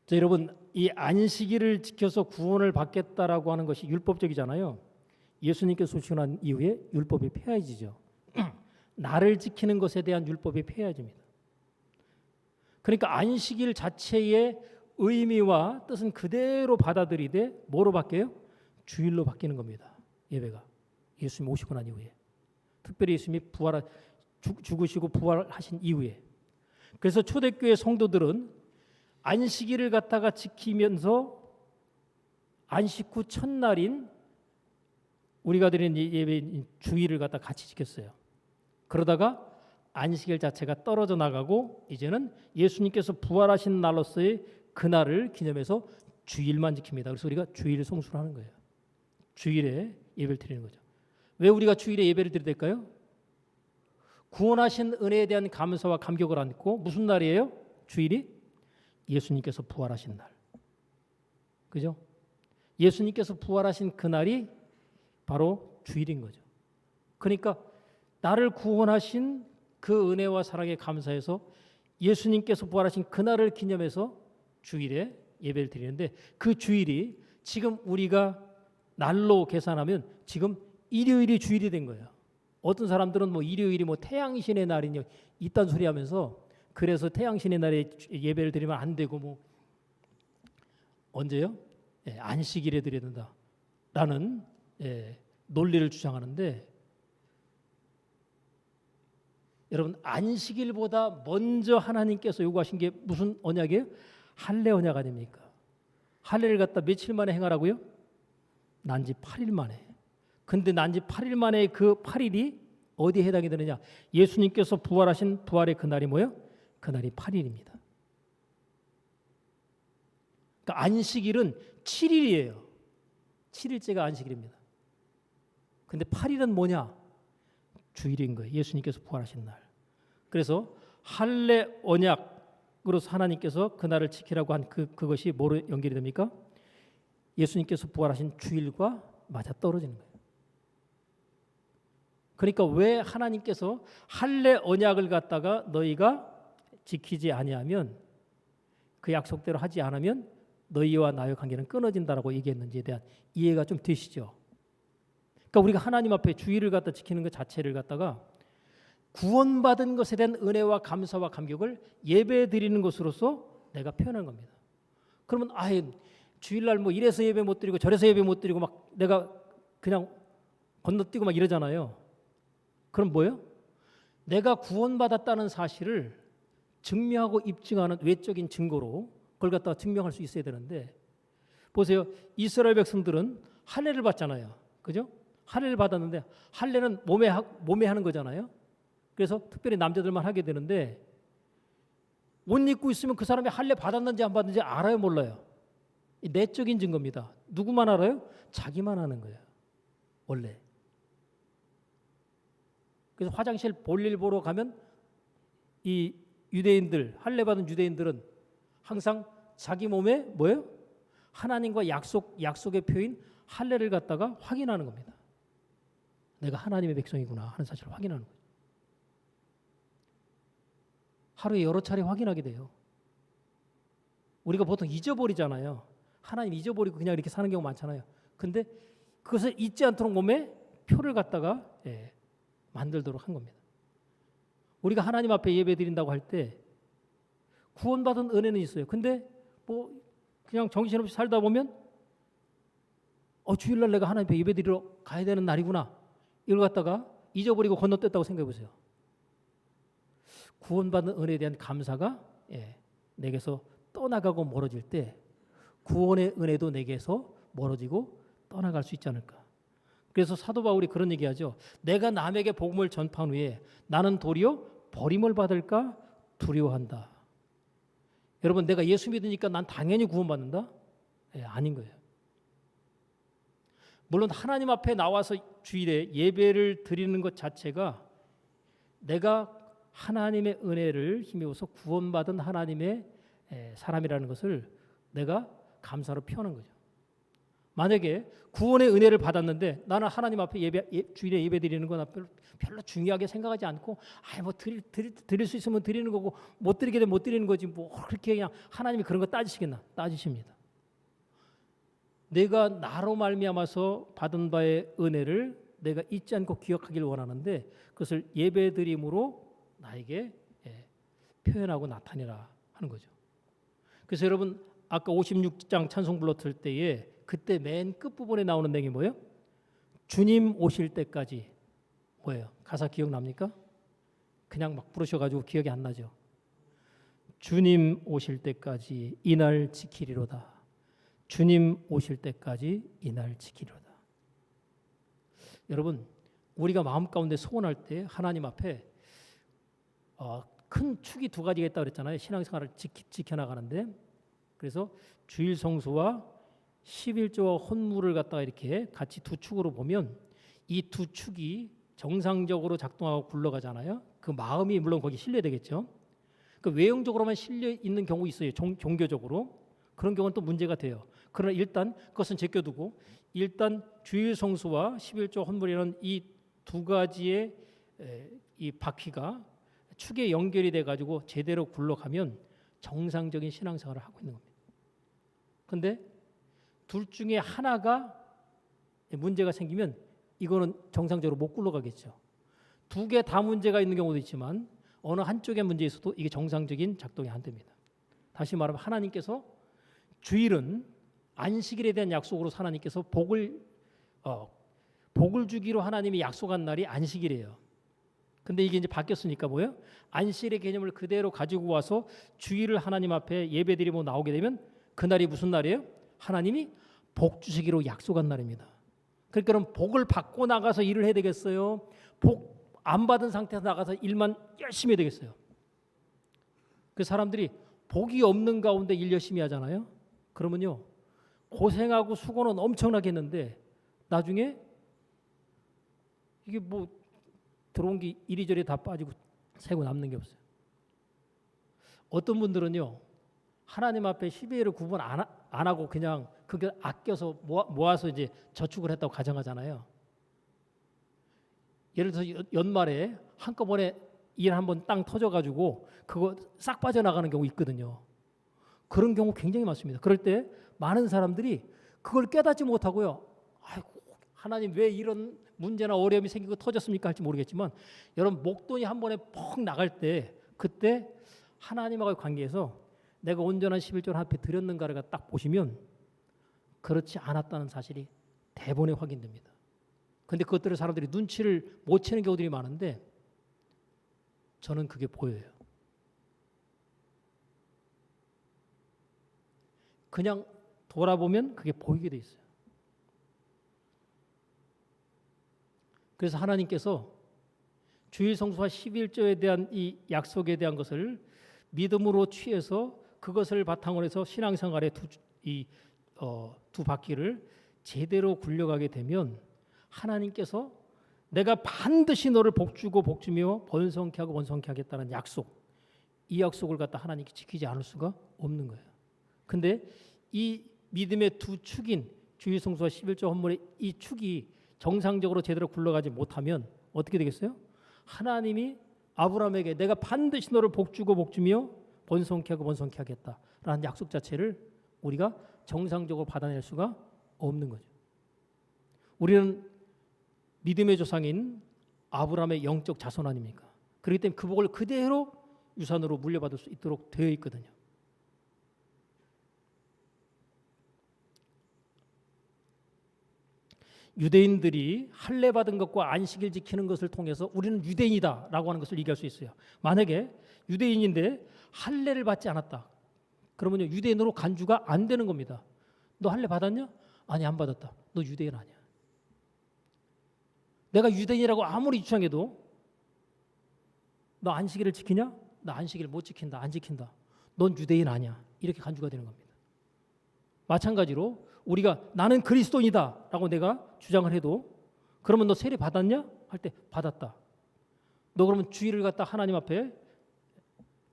자, 여러분 이 안식일을 지켜서 구원을 받겠다라고 하는 것이 율법적이잖아요. 예수님께서 오시고 난 이후에 율법이 폐해지죠. 나를 지키는 것에 대한 율법이 폐해집니다. 그러니까 안식일 자체의 의미와 뜻은 그대로 받아들이되 뭐로 바뀌어요? 주일로 바뀌는 겁니다. 예배가 예수님 오시고 난 이후에 특별히 예수님이 죽으시고 부활하신 이후에. 그래서 초대교회 성도들은 안식일을 갖다가 지키면서 안식 후 첫날인 우리가 드리는 예배인 주일을 갖다 같이 지켰어요. 그러다가 안식일 자체가 떨어져 나가고 이제는 예수님께서 부활하신 날로서의 그날을 기념해서 주일만 지킵니다. 그래서 우리가 주일 성수를 하는 거예요. 주일에 예배를 드리는 거죠. 왜 우리가 주일에 예배를 드려야 될까요? 구원하신 은혜에 대한 감사와 감격을 안고 무슨 날이에요? 주일이? 예수님께서 부활하신 날. 그죠? 예수님께서 부활하신 그날이 바로 주일인 거죠. 그러니까 나를 구원하신 그 은혜와 사랑에 감사해서 예수님께서 부활하신 그날을 기념해서 주일에 예배를 드리는데 그 주일이 지금 우리가 날로 계산하면 지금 일요일이 주일이 된 거예요. 어떤 사람들은 뭐 일요일이 뭐 태양신의 날이냐 이딴 소리 하면서 그래서 태양신의 날에 예배를 드리면 안 되고 뭐 언제요? 안식일에 드려야 된다라는 논리를 주장하는데 여러분 안식일보다 먼저 하나님께서 요구하신 게 무슨 언약이에요? 할례 언약 아닙니까? 할례를 갖다 며칠 만에 행하라고요? 난지 8일 만에. 근데 난지 8일 만에 그 8일이 어디에 해당이 되느냐? 예수님께서 부활하신 부활의 그날이 뭐예요? 그날이 8일입니다. 그러니까 안식일은 7일이에요. 7일째가 안식일입니다. 근데 8일은 뭐냐? 주일인 거예요. 예수님께서 부활하신 날. 그래서 할례 언약 약속으로서 하나님께서 그날을 지키라고 한 그것이 뭐로 연결이 됩니까? 예수님께서 부활하신 주일과 맞아 떨어지는 거예요. 그러니까 왜 하나님께서 할례 언약을 갖다가 너희가 지키지 아니하면, 그 약속대로 하지 않으면 너희와 나의 관계는 끊어진다라고 얘기했는지에 대한 이해가 좀 되시죠? 그러니까 우리가 하나님 앞에 주일을 갖다 지키는 것 자체를 갖다가 구원받은 것에 대한 은혜와 감사와 감격을 예배 드리는 것으로서 내가 표현한 겁니다. 그러면 주일날 뭐 이래서 예배 못 드리고 저래서 예배 못 드리고 막 내가 그냥 건너뛰고 막 이러잖아요. 그럼 뭐예요? 내가 구원받았다는 사실을 증명하고 입증하는 외적인 증거로 그걸 갖다가 증명할 수 있어야 되는데, 보세요. 이스라엘 백성들은 할례를 받잖아요. 그죠? 할례를 받았는데 할례는 몸에 하는 거잖아요. 그래서 특별히 남자들만 하게 되는데, 옷 입고 있으면 그 사람이 할례 받았는지 안 받았는지 알아요, 몰라요? 이 내적인 증거입니다. 누구만 알아요? 자기만 아는 거예요, 원래. 그래서 화장실 볼일 보러 가면 이 유대인들, 할례 받은 유대인들은 항상 자기 몸에 뭐예요? 하나님과 약속의 표인 할례를 갖다가 확인하는 겁니다. 내가 하나님의 백성이구나 하는 사실을 확인하는 거예요. 하루에 여러 차례 확인하게 돼요. 우리가 보통 잊어버리잖아요. 하나님 잊어버리고 그냥 이렇게 사는 경우 많잖아요. 근데 그것을 잊지 않도록 몸에 표를 갖다가 만들도록 한 겁니다. 우리가 하나님 앞에 예배 드린다고 할 때 구원받은 은혜는 있어요. 근데 뭐 그냥 정신없이 살다 보면 주일날 내가 하나님 앞에 예배 드리러 가야 되는 날이구나, 이걸 갖다가 잊어버리고 건너뛰었다고 생각해 보세요. 구원받은 은혜에 대한 감사가 내게서 떠나가고 멀어질 때 구원의 은혜도 내게서 멀어지고 떠나갈 수 있지 않을까. 그래서 사도 바울이 그런 얘기하죠. 내가 남에게 복음을 전파한 후에 나는 도리어 버림을 받을까 두려워한다. 여러분, 내가 예수 믿으니까 난 당연히 구원받는다? 아닌 거예요. 물론 하나님 앞에 나와서 주일에 예배를 드리는 것 자체가 내가 하나님의 은혜를 힘입어서 구원받은 하나님의 사람이라는 것을 내가 감사로 표현한 거죠. 만약에 구원의 은혜를 받았는데 나는 하나님 앞에 주일에 예배 드리는 건 별로 중요하게 생각하지 않고 뭐 드릴 수 있으면 드리는 거고 못 드리게 되면 못 드리는 거지, 뭐 그렇게 그냥 하나님이 그런 거 따지시겠나? 따지십니다. 내가 나로 말미암아서 받은 바의 은혜를 내가 잊지 않고 기억하길 원하는데 그것을 예배 드림으로 나에게 표현하고 나타내라 하는 거죠. 그래서 여러분, 아까 56장 찬송 불렀을 때에 그때 맨 끝부분에 나오는 내용이 뭐예요? 주님 오실 때까지. 뭐예요? 가사 기억납니까? 그냥 막 부르셔가지고 기억이 안 나죠. 주님 오실 때까지 이날 지키리로다. 주님 오실 때까지 이날 지키리로다. 여러분, 우리가 마음 가운데 소원할 때 하나님 앞에 큰 축이 두 가지가 있다고 그랬잖아요. 신앙생활을 지켜나가는데. 그래서 주일 성수와 11조와 혼물을 갖다가 이렇게 같이 두 축으로 보면 이 두 축이 정상적으로 작동하고 굴러가잖아요. 그 마음이 물론 거기 실려야 되겠죠. 그 외형적으로만 실려 있는 경우 있어요. 종교적으로. 그런 경우는 또 문제가 돼요. 그러나 일단 그것은 제껴두고 일단 주일 성수와 11조 혼물이라는 이 두 가지의 이 바퀴가 축에 연결이 돼가지고 제대로 굴러가면 정상적인 신앙생활을 하고 있는 겁니다. 그런데 둘 중에 하나가 문제가 생기면 이거는 정상적으로 못 굴러가겠죠. 두 개 다 문제가 있는 경우도 있지만 어느 한쪽에 문제 있어도 이게 정상적인 작동이 안 됩니다. 다시 말하면 하나님께서 주일은 안식일에 대한 약속으로 하나님께서 복을 주기로 하나님이 약속한 날이 안식일이에요. 근데 이게 이제 바뀌었으니까 뭐예요? 안식일의 개념을 그대로 가지고 와서 주일을 하나님 앞에 예배드리고 나오게 되면 그날이 무슨 날이에요? 하나님이 복 주시기로 약속한 날입니다. 그러니까 그럼 복을 받고 나가서 일을 해야 되겠어요? 복 안 받은 상태에서 나가서 일만 열심히 해야 되겠어요? 그 사람들이 복이 없는 가운데 일 열심히 하잖아요. 그러면요, 고생하고 수고는 엄청나게 했는데 나중에 이게 뭐 들어온 게 이리저리 다 빠지고 새고 남는 게 없어요. 어떤 분들은요, 하나님 앞에 12일을 구분 안 하고 그냥 그게 아껴서 모아서 이제 저축을 했다고 가정하잖아요. 예를 들어서 연말에 한꺼번에 일 한번 땅 터져가지고 그거 싹 빠져나가는 경우 있거든요. 그런 경우 굉장히 많습니다. 그럴 때 많은 사람들이 그걸 깨닫지 못하고요. 아이고, 하나님 왜 이런 문제나 어려움이 생기고 터졌습니까? 할지 모르겠지만 여러분 목돈이 한 번에 퍽 나갈 때 그때 하나님하고의 관계에서 내가 온전한 11조를 앞에 드렸는가를 딱 보시면 그렇지 않았다는 사실이 대번에 확인됩니다. 근데 그것들을 사람들이 눈치를 못 채는 경우들이 많은데 저는 그게 보여요. 그냥 돌아보면 그게 보이게 돼 있어요. 그래서 하나님께서 주일 성수와 11조에 대한 이 약속에 대한 것을 믿음으로 취해서 그것을 바탕으로 해서 신앙생활의 두 바퀴를 제대로 굴려가게 되면 하나님께서 내가 반드시 너를 복주고 복주며 번성케 하고 번성케 하겠다는 약속, 이 약속을 갖다 하나님께 지키지 않을 수가 없는 거예요. 근데 이 믿음의 두 축인 주일 성수와 11조 헌물의 이 축이 정상적으로 제대로 굴러가지 못하면 어떻게 되겠어요? 하나님이 아브라함에게 내가 반드시 너를 복주고 복주며 번성케 하고 번성케 하겠다라는 약속 자체를 우리가 정상적으로 받아낼 수가 없는 거죠. 우리는 믿음의 조상인 아브라함의 영적 자손 아닙니까? 그렇기 때문에 그 복을 그대로 유산으로 물려받을 수 있도록 되어 있거든요. 유대인들이 할례 받은 것과 안식일 지키는 것을 통해서 우리는 유대인이다라고 하는 것을 얘기할 수 있어요. 만약에 유대인인데 할례를 받지 않았다. 그러면요, 유대인으로 간주가 안 되는 겁니다. 너 할례 받았냐? 아니, 안 받았다. 너 유대인 아니야. 내가 유대인이라고 아무리 주장해도 너 안식일을 지키냐? 나 안식일 못 지킨다. 안 지킨다. 넌 유대인 아니야. 이렇게 간주가 되는 겁니다. 마찬가지로 우리가 나는 그리스도인이다 라고 내가 주장을 해도 그러면 너 세례 받았냐? 할 때 받았다. 너 그러면 주일을 갖다 하나님 앞에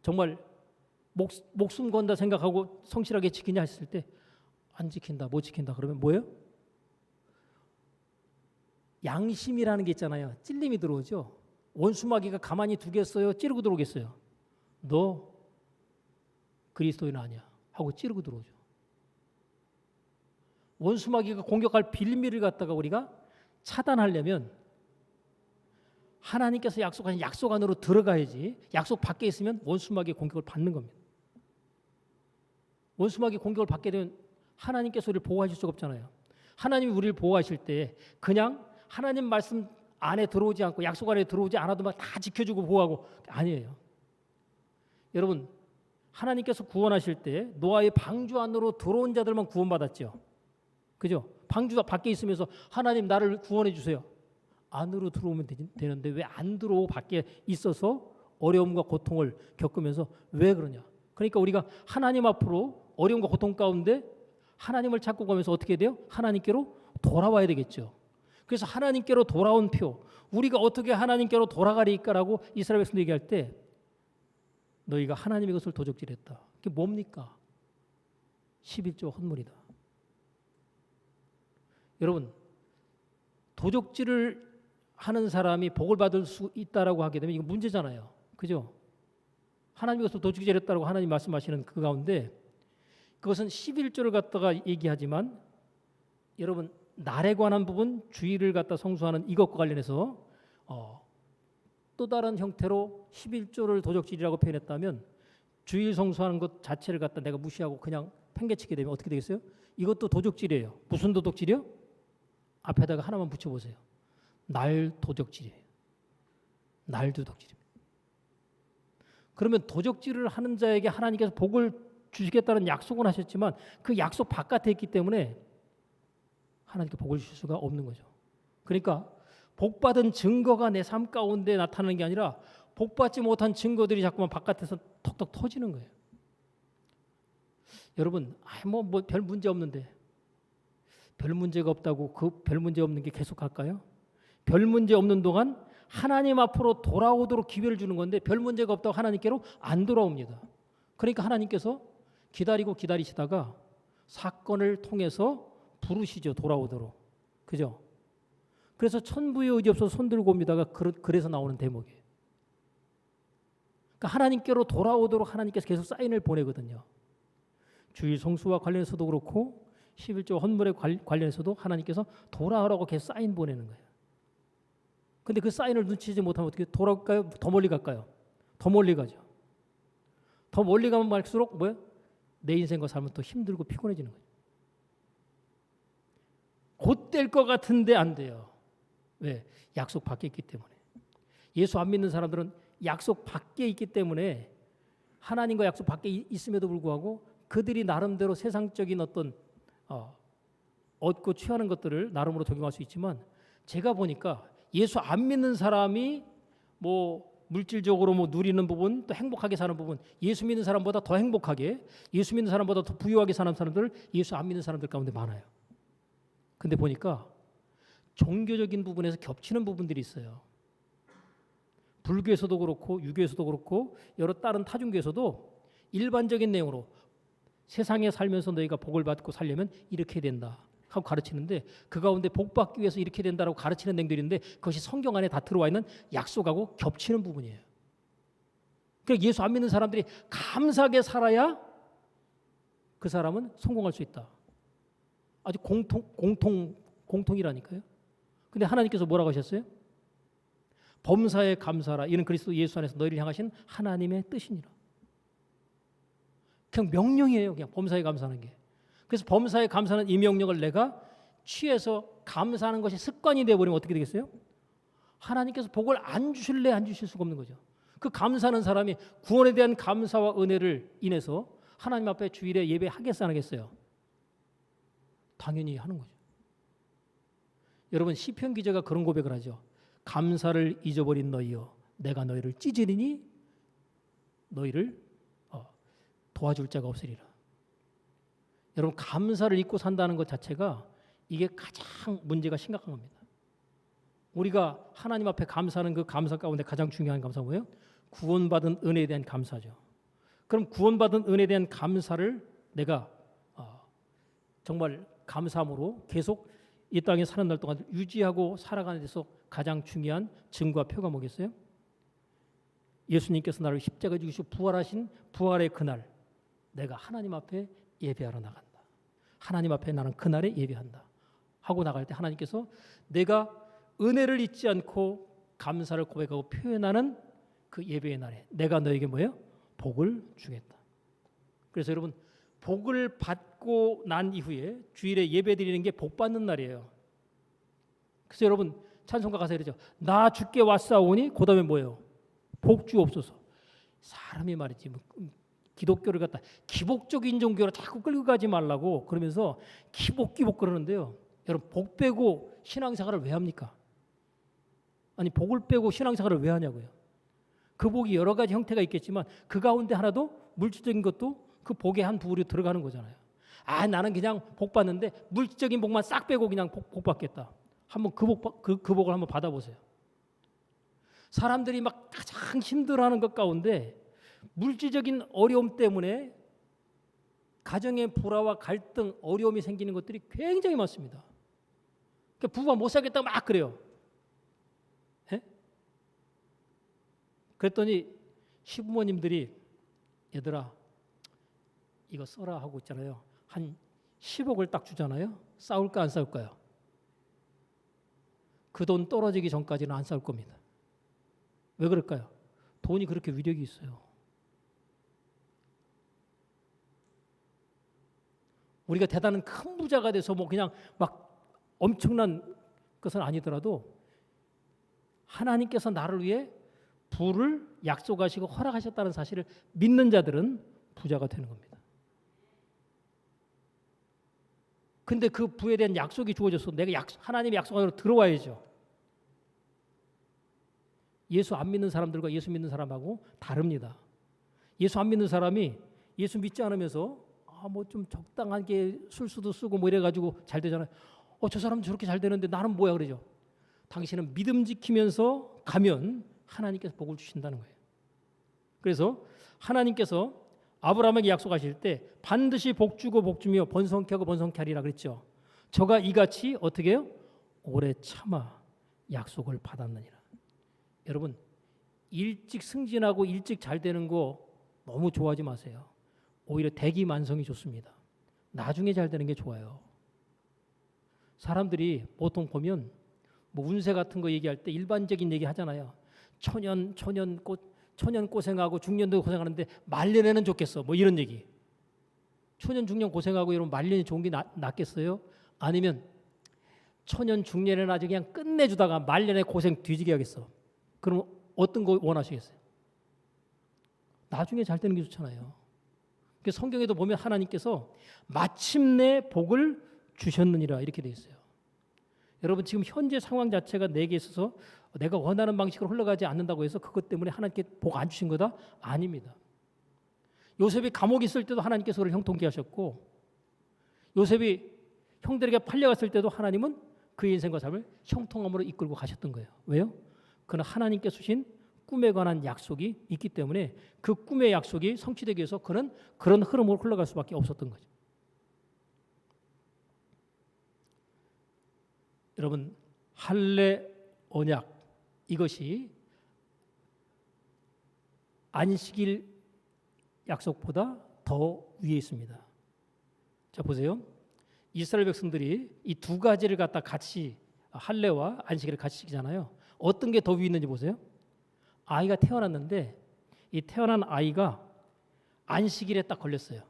정말 목숨 건다 생각하고 성실하게 지키냐 했을 때 안 지킨다, 못 지킨다. 그러면 뭐예요? 양심이라는 게 있잖아요. 찔림이 들어오죠. 원수마귀가 가만히 두겠어요? 찌르고 들어오겠어요? 너 그리스도인 아니야 하고 찌르고 들어오죠. 원수마귀가 공격할 빌미를 갖다가 우리가 차단하려면 하나님께서 약속하신 약속 안으로 들어가야지, 약속 밖에 있으면 원수마귀의 공격을 받는 겁니다. 원수마귀의 공격을 받게 되면 하나님께서 우리를 보호하실 수가 없잖아요. 하나님이 우리를 보호하실 때 그냥 하나님 말씀 안에 들어오지 않고 약속 안에 들어오지 않아도 막 다 지켜주고 보호하고 아니에요. 여러분, 하나님께서 구원하실 때 노아의 방주 안으로 들어온 자들만 구원받았죠. 그죠? 방주가 밖에 있으면서 하나님 나를 구원해 주세요. 안으로 들어오면 되는데 왜 안 들어오고 밖에 있어서 어려움과 고통을 겪으면서 왜 그러냐? 그러니까 우리가 하나님 앞으로 어려움과 고통 가운데 하나님을 찾고 가면서 어떻게 돼요? 하나님께로 돌아와야 되겠죠. 그래서 하나님께로 돌아온 표, 우리가 어떻게 하나님께로 돌아가리까라고 이스라엘 백성들 얘기할 때 너희가 하나님의 것을 도적질했다. 그게 뭡니까? 11조 헌물이다. 여러분, 도적질을 하는 사람이 복을 받을 수 있다라고 하게 되면 이거 문제잖아요. 그죠? 하나님의 것을 도적질했다라고 하나님 말씀하시는 그 가운데 그것은 11조를 갖다가 얘기하지만 여러분, 날에 관한 부분, 주일을 갖다 성수하는 이것과 관련해서 또 다른 형태로 11조를 도적질이라고 표현했다면 주일 성수하는 것 자체를 갖다 내가 무시하고 그냥 팽개치게 되면 어떻게 되겠어요? 이것도 도적질이에요. 무슨 도적질이요? 앞에다가 하나만 붙여보세요. 날 도적질이에요. 날 도적질입니다. 그러면 도적질을 하는 자에게 하나님께서 복을 주시겠다는 약속은 하셨지만 그 약속 바깥에 있기 때문에 하나님께 복을 주실 수가 없는 거죠. 그러니까 복받은 증거가 내 삶 가운데 나타나는 게 아니라 복받지 못한 증거들이 자꾸만 바깥에서 톡톡 터지는 거예요. 여러분, 별 문제 없는데 별 문제가 없다고 그 별 문제 없는 게 계속 갈까요? 별 문제 없는 동안 하나님 앞으로 돌아오도록 기회를 주는 건데 별 문제가 없다고 하나님께로 안 돌아옵니다. 그러니까 하나님께서 기다리시다가 사건을 통해서 부르시죠. 돌아오도록. 그죠? 그래서 천부의 의지 없어서 손들고 옵니다가 그래서 나오는 대목이에요. 그러니까 하나님께로 돌아오도록 하나님께서 계속 사인을 보내거든요. 주일 성수와 관련해서도 그렇고 11조 헌물에 관련해서도 하나님께서 돌아오라고 계속 사인 보내는 거예요. 근데 그 사인을 눈치채지 못하면 어떻게 돌아올까요? 더 멀리 갈까요? 더 멀리 가죠. 더 멀리 가면 갈수록 뭐예요? 내 인생과 삶은 더 힘들고 피곤해지는 거예요. 곧 될 것 같은데 안 돼요. 왜? 약속 밖에 있기 때문에. 예수 안 믿는 사람들은 약속 밖에 있기 때문에 하나님과 약속 밖에 있음에도 불구하고 그들이 나름대로 세상적인 어떤 얻고 취하는 것들을 나름으로 적용할 수 있지만 제가 보니까 예수 안 믿는 사람이 뭐 물질적으로 뭐 누리는 부분 또 행복하게 사는 부분 예수 믿는 사람보다 더 행복하게 예수 믿는 사람보다 더 부유하게 사는 사람들 예수 안 믿는 사람들 가운데 많아요. 근데 보니까 종교적인 부분에서 겹치는 부분들이 있어요. 불교에서도 그렇고 유교에서도 그렇고 여러 다른 타종교에서도 일반적인 내용으로 세상에 살면서 너희가 복을 받고 살려면 이렇게 된다 하고 가르치는데 그 가운데 복 받기 위해서 이렇게 된다라고 가르치는 내용들인데 그것이 성경 안에 다 들어와 있는 약속하고 겹치는 부분이에요. 그러니까 예수 안 믿는 사람들이 감사하게 살아야 그 사람은 성공할 수 있다. 아주 공통이라니까요. 근데 하나님께서 뭐라고 하셨어요? 범사에 감사하라. 이는 그리스도 예수 안에서 너희를 향하신 하나님의 뜻이니라. 그냥 명령이에요. 그냥 범사에 감사하는 게. 그래서 범사에 감사하는 이 명령을 내가 취해서 감사하는 것이 습관이 되어버리면 어떻게 되겠어요? 하나님께서 복을 안 주실래 안 주실 수가 없는 거죠. 그 감사하는 사람이 구원에 대한 감사와 은혜를 인해서 하나님 앞에 주일에 예배하겠어 안 하겠어요? 당연히 하는 거죠. 여러분 시편 기자가 그런 고백을 하죠. 감사를 잊어버린 너희여 내가 너희를 찢으리니 너희를 도와줄 자가 없으리라. 여러분 감사를 잊고 산다는 것 자체가 이게 가장 문제가 심각한 겁니다. 우리가 하나님 앞에 감사하는 그 감사 가운데 가장 중요한 감사가 뭐예요? 구원받은 은혜에 대한 감사죠. 그럼 구원받은 은혜에 대한 감사를 내가 정말 감사함으로 계속 이 땅에 사는 날 동안 유지하고 살아가는 데서 가장 중요한 증거와 표가 뭐겠어요? 예수님께서 나를 십자가에 죽으시고 부활하신 부활의 그날 내가 하나님 앞에 예배하러 나간다. 하나님 앞에 나는 그날에 예배한다. 하고 나갈 때 하나님께서 내가 은혜를 잊지 않고 감사를 고백하고 표현하는 그 예배의 날에 내가 너에게 뭐예요? 복을 주겠다. 그래서 여러분 복을 받고 난 이후에 주일에 예배 드리는 게 복 받는 날이에요. 그래서 여러분 찬송가 가사 이러죠. 나 주께 왔사오니 그 다음에 뭐예요? 복 주옵소서. 사람이 말이지 기독교를 갖다 기복적인 종교로 자꾸 끌고 가지 말라고 그러면서 기복 그러는데요. 여러분 복 빼고 신앙생활을 왜 합니까? 아니 복을 빼고 신앙생활을 왜 하냐고요. 그 복이 여러 가지 형태가 있겠지만 그 가운데 하나도 물질적인 것도 그 복의 한 부분이 들어가는 거잖아요. 나는 그냥 복 받는데 물질적인 복만 싹 빼고 그냥 복 받겠다. 한번 그 복을 한번 받아보세요. 사람들이 막 가장 힘들어하는 것 가운데 물질적인 어려움 때문에 가정의 불화와 갈등, 어려움이 생기는 것들이 굉장히 많습니다. 그러니까 부부가 못 살겠다고 막 그래요. 예? 그랬더니 시부모님들이 얘들아 이거 써라 하고 있잖아요. 한 10억을 딱 주잖아요. 싸울까 안 싸울까요? 그 돈 떨어지기 전까지는 안 싸울 겁니다. 왜 그럴까요? 돈이 그렇게 위력이 있어요. 우리가 대단한 큰 부자가 돼서 뭐 그냥 막 엄청난 것은 아니더라도 하나님께서 나를 위해 부를 약속하시고 허락하셨다는 사실을 믿는 자들은 부자가 되는 겁니다. 근데 그 부에 대한 약속이 주어져서 내가 하나님의 약속 안으로 들어와야죠. 예수 안 믿는 사람들과 예수 믿는 사람하고 다릅니다. 예수 안 믿는 사람이 예수 믿지 않으면서 뭐 좀 적당하게 술수도 쓰고 뭐 이래가지고 잘 되잖아요. 저 사람 저렇게 잘 되는데 나는 뭐야 그러죠. 당신은 믿음 지키면서 가면 하나님께서 복을 주신다는 거예요. 그래서 하나님께서 아브라함에게 약속하실 때 반드시 복주고 복주며 번성케 하고 번성케 하리라 그랬죠. 저가 이같이 어떻게 해요? 오래 참아 약속을 받았느니라. 여러분, 일찍 승진하고 일찍 잘 되는 거 너무 좋아하지 마세요. 오히려 대기만성이 좋습니다. 나중에 잘 되는 게 좋아요. 사람들이 보통 보면 뭐 운세 같은 거 얘기할 때 일반적인 얘기 하잖아요. 초년 고생하고 중년도 고생하는데 말년에는 좋겠어. 뭐 이런 얘기. 초년 중년 고생하고 이러면 말년이 좋은 게 낫겠어요? 아니면 초년 중년에는 아주 그냥 끝내주다가 말년에 고생 뒤지게 하겠어. 그럼 어떤 거 원하시겠어요? 나중에 잘 되는 게 좋잖아요. 성경에도 보면 하나님께서 마침내 복을 주셨느니라 이렇게 되어 있어요. 여러분, 지금 현재 상황 자체가 내게 있어서 내가 원하는 방식으로 흘러가지 않는다고 해서 그것 때문에 하나님께 복 안 주신 거다? 아닙니다. 요셉이 감옥에 있을 때도 하나님께서 그를 형통케 하셨고, 요셉이 형들에게 팔려갔을 때도 하나님은 그의 인생과 삶을 형통함으로 이끌고 가셨던 거예요. 왜요? 그는 하나님께서 주신 꿈에 관한 약속이 있기 때문에 그 꿈의 약속이 성취되기 위해서 그는 그런 흐름으로 흘러갈 수밖에 없었던 거죠. 여러분, 할례 언약, 이것이 안식일 약속보다 더 위에 있습니다. 자, 보세요. 이스라엘 백성들이 이 두 가지를 갖다 같이, 할례와 안식일을 같이 지키잖아요. 어떤 게 더 위에 있는지 보세요. 아이가 태어났는데 이 태어난 아이가 안식일에 딱 걸렸어요.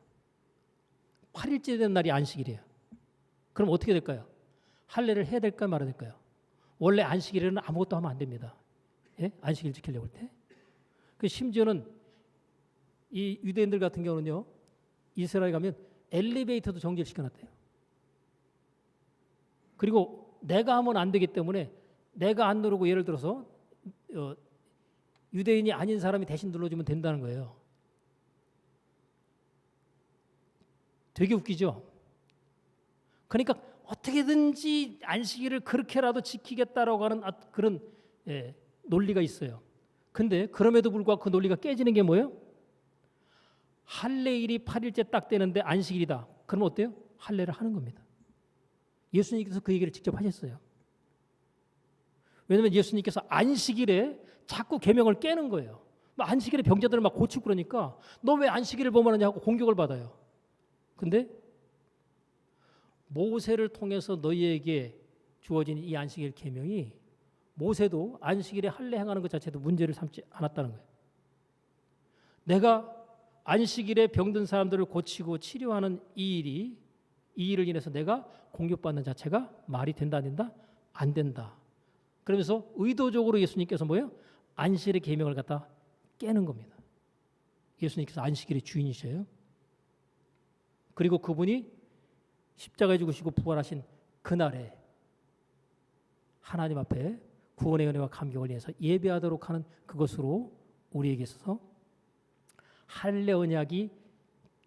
8일째 된 날이 안식일이에요. 그럼 어떻게 될까요? 할례를 해야 될까 말아야 될까요? 원래 안식일에는 아무것도 하면 안 됩니다. 예? 안식일 지키려고 할 때. 심지어는 이 유대인들 같은 경우는요, 이스라엘 가면 엘리베이터도 정지를 시켜놨대요. 그리고 내가 하면 안 되기 때문에 내가 안 누르고 예를 들어서 유대인이 아닌 사람이 대신 눌러주면 된다는 거예요. 되게 웃기죠? 그러니까 어떻게든지 안식일을 그렇게라도 지키겠다라고 하는 그런 논리가 있어요. 근데 그럼에도 불구하고 그 논리가 깨지는 게 뭐예요? 할례일이 8일째 딱 되는데 안식일이다. 그러면 어때요? 할례를 하는 겁니다. 예수님께서 그 얘기를 직접 하셨어요. 왜냐하면 예수님께서 안식일에 자꾸 계명을 깨는 거예요. 안식일에 병자들을 막 고치고 그러니까 너 왜 안식일을 범하느냐 하고 공격을 받아요. 근데 모세를 통해서 너희에게 주어진 이 안식일 계명이 모세도 안식일에 할례 행하는 것 자체도 문제를 삼지 않았다는 거예요. 내가 안식일에 병든 사람들을 고치고 치료하는 이 일을 인해서 내가 공격받는 자체가 말이 된다 안 된다? 안 된다. 그러면서 의도적으로 예수님께서 뭐예요? 안식일의 계명을 갖다 깨는 겁니다. 예수님께서 안식일의 주인이셔요. 그리고 그분이 십자가에 죽으시고 부활하신 그날에 하나님 앞에 구원의 은혜와 감격을 위해서 예배하도록 하는 그것으로 우리에게 있어서 할례 언약이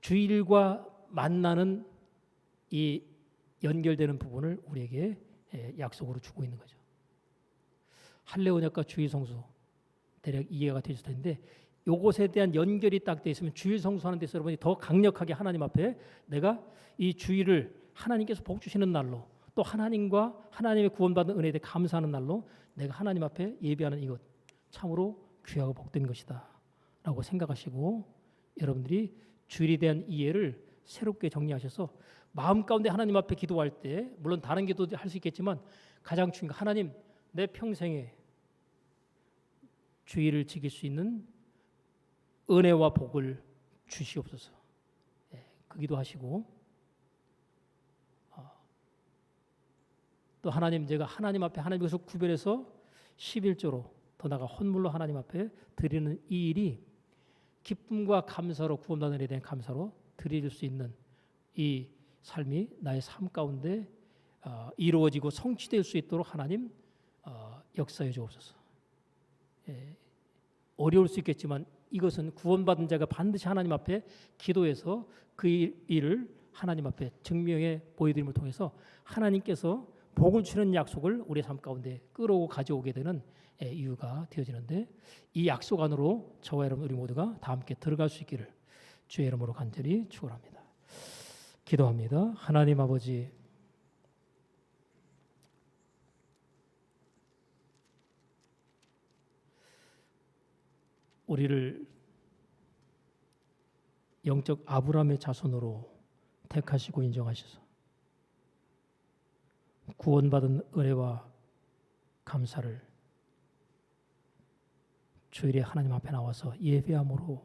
주일과 만나는 이 연결되는 부분을 우리에게 약속으로 주고 있는 거죠. 할례 언약과 주일 성수 대략 이해가 되실 텐데 이것에 대한 연결이 딱 돼 있으면 주일 성수하는 데서 여러분이 더 강력하게 하나님 앞에 내가 이 주일을 하나님께서 복 주시는 날로 또 하나님과 하나님의 구원받은 은혜에 대해 감사하는 날로 내가 하나님 앞에 예배하는 이것 참으로 귀하고 복된 것이다 라고 생각하시고 여러분들이 주일에 대한 이해를 새롭게 정리하셔서 마음 가운데 하나님 앞에 기도할 때 물론 다른 기도도 할 수 있겠지만 가장 중요한 거 하나님 내 평생에 주일을 지킬 수 있는 은혜와 복을 주시옵소서. 그 기도하시고 또 하나님 제가 하나님 앞에 하나님께서 구별해서 11조로 더 나아가 헌물로 하나님 앞에 드리는 이 일이 기쁨과 감사로 구원받은 일에 대한 감사로 드릴 수 있는 이 삶이 나의 삶 가운데 이루어지고 성취될 수 있도록 하나님 역사해 주옵소서. 어려울 수 있겠지만 이것은 구원받은 자가 반드시 하나님 앞에 기도해서 그 일을 하나님 앞에 증명해 보여드림을 통해서 하나님께서 복을 주는 약속을 우리의 삶 가운데 끌어오고 가져오게 되는 이유가 되어지는데 이 약속 안으로 저와 여러분 우리 모두가 다 함께 들어갈 수 있기를 주의 이름으로 간절히 축원합니다. 기도합니다. 하나님 아버지, 우리를 영적 아브라함의 자손으로 택하시고 인정하셔서 구원받은 은혜와 감사를 주일에 하나님 앞에 나와서 예배함으로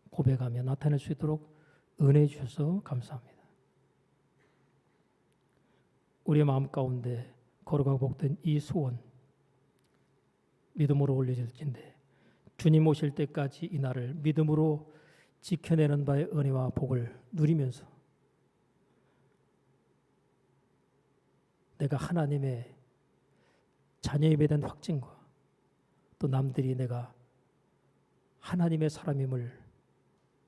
고백하며 나타낼 수 있도록 은혜 주셔서 감사합니다. 우리의 마음 가운데 거룩하고 복된 이 소원 믿음으로 올려질진데 주님 오실 때까지 이 날을 믿음으로 지켜내는 바의 은혜와 복을 누리면서 내가 하나님의 자녀임에 대한 확증과 또 남들이 내가 하나님의 사람임을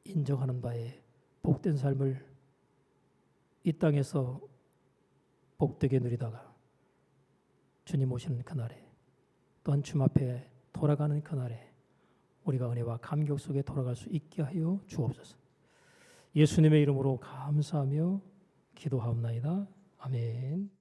인정하는 바에 복된 삶을 이 땅에서 복되게 누리다가 주님 오시는 그날에 또한 주님 앞에 돌아가는 그날에 우리가 은혜와 감격 속에 돌아갈 수 있게 하여 주옵소서. 예수님의 이름으로 감사하며 기도하옵나이다. 아멘.